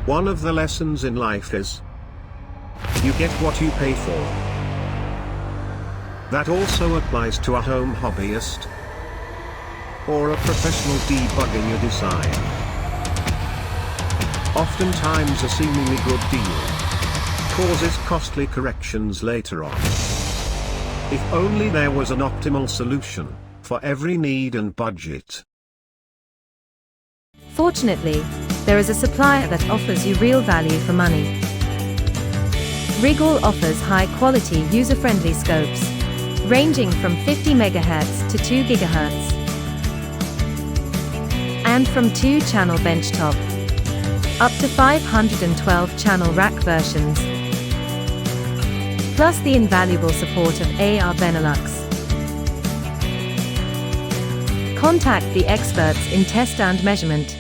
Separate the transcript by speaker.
Speaker 1: One of the lessons in life is, you get what you pay for. That also applies to a home hobbyist or a professional debugger you design. Oftentimes a seemingly good deal causes costly corrections later on. If only there was an optimal solution for every need and budget.
Speaker 2: Fortunately, there is a supplier that offers you real value for money. Rigor offers high-quality, user-friendly scopes, ranging from 50 MHz to 2 GHz, and from 2-channel benchtop up to 512-channel rack versions, plus the invaluable support of ARB Benelux. Contact the experts in test and measurement.